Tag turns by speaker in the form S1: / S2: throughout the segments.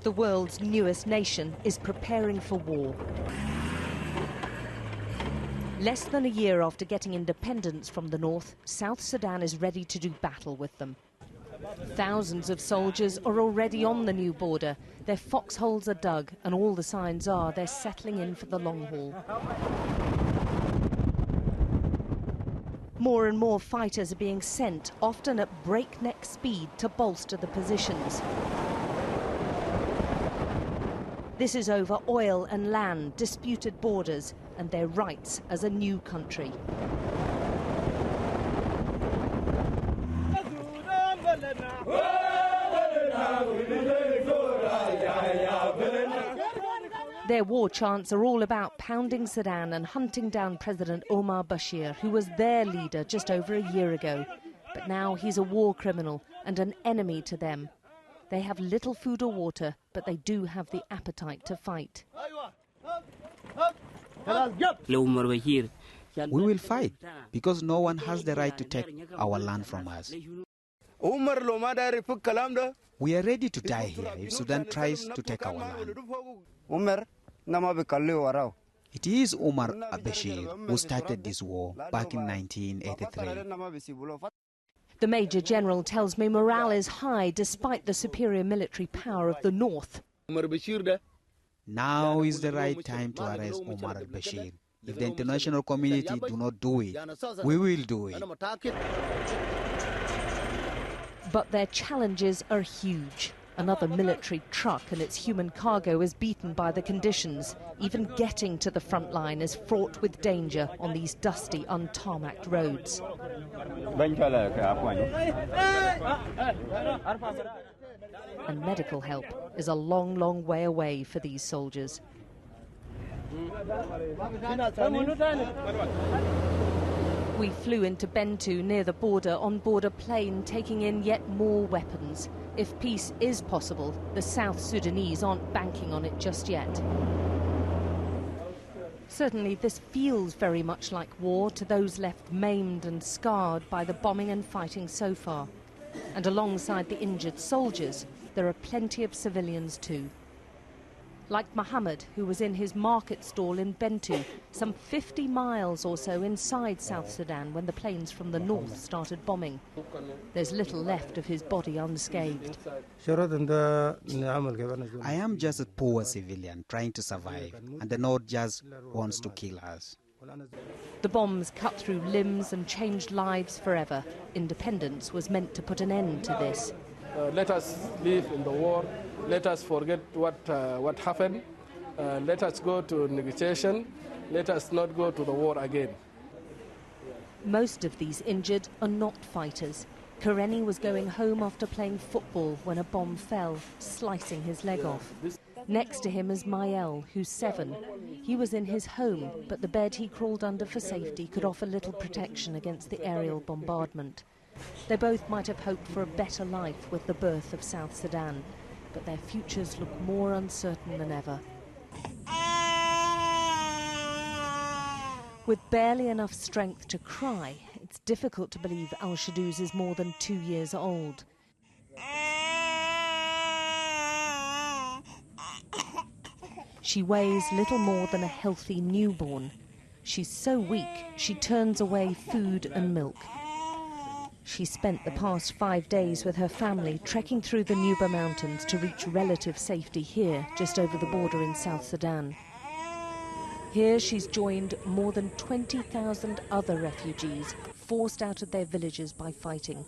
S1: The world's newest nation is preparing for war. Less than a year after getting independence from the north, South Sudan is ready to do battle with them. Thousands of soldiers are already on the new border. Their foxholes are dug, and all the signs are they're settling in for the long haul. More and more fighters are being sent, often at breakneck speed, to bolster the positions. This is over oil and land, disputed borders, and their rights as a new country. Their war chants are all about pounding Sudan and hunting down President Omar Bashir, who was their leader just over a year ago. But now he's a war criminal and an enemy to them. They have little food or water, but they do have the appetite to fight.
S2: We will fight, because no one has the right to take our land from us. We are ready to die here if Sudan tries to take our land. It is Omar al-Bashir who started this war back in 1983.
S1: The Major General tells me morale is high despite the superior military power of the north.
S2: Now is the right time to arrest Omar al-Bashir. If the international community do not do it, we will do it.
S1: But their challenges are huge. Another military truck and its human cargo is beaten by the conditions. Even getting to the front line is fraught with danger on these dusty, untarmacked roads. And medical help is a long, long way away for these soldiers. We flew into Bentu near the border on board a plane taking in yet more weapons. If peace is possible, the South Sudanese aren't banking on it just yet. Certainly this feels very much like war to those left maimed and scarred by the bombing and fighting so far. And alongside the injured soldiers, there are plenty of civilians too. Like Mohammed, who was in his market stall in Bentu, some 50 miles or so inside South Sudan when the planes from the north started bombing. There's little left of his body unscathed.
S2: I am just a poor civilian trying to survive, and the north just wants to kill us.
S1: The bombs cut through limbs and changed lives forever. Independence was meant to put an end to this.
S3: Let us live in the war. Let us forget what happened. Let us go to negotiation. Let us not go to the war again.
S1: Most of these injured are not fighters. Kareni was going home after playing football when a bomb fell, slicing his leg off. Next to him is Mael, who's 7. He was in his home, but the bed he crawled under for safety could offer little protection against the aerial bombardment. They both might have hoped for a better life with the birth of South Sudan, but their futures look more uncertain than ever. With barely enough strength to cry, it's difficult to believe Al-Shadouz is more than 2 years old. She weighs little more than a healthy newborn. She's so weak, she turns away food and milk. She spent the past 5 days with her family trekking through the Neighbour mountains to reach relative safety here, just over the border in South Sudan. Here she's joined more than 20,000 other refugees forced out of their villages by fighting.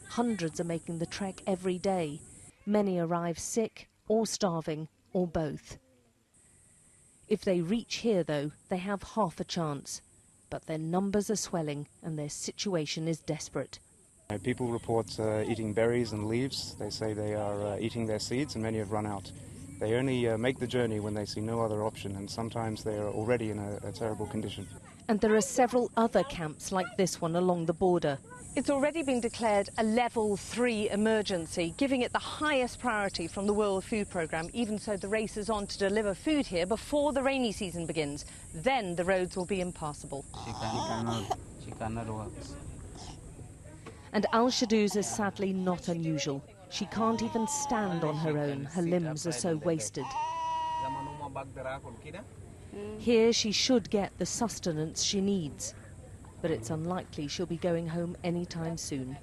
S1: Hundreds are making the trek every day. Many arrive sick or starving or both. If they reach here, though, they have half a chance. But their numbers are swelling and their situation is desperate.
S4: People report eating berries and leaves. They say they are eating their seeds, and many have run out. They only make the journey when they see no other option, and sometimes they are already in a terrible condition.
S1: And there are several other camps like this one along the border. It's already been declared a level 3 emergency, giving it the highest priority from the World Food Programme. Even so, the race is on to deliver food here before the rainy season begins. Then the roads will be impassable.
S5: She cannot walk.
S1: And Al-Shadouz is sadly not unusual. She can't even stand on her own, her limbs are so wasted. Here she should get the sustenance she needs, but it's unlikely she'll be going home anytime soon.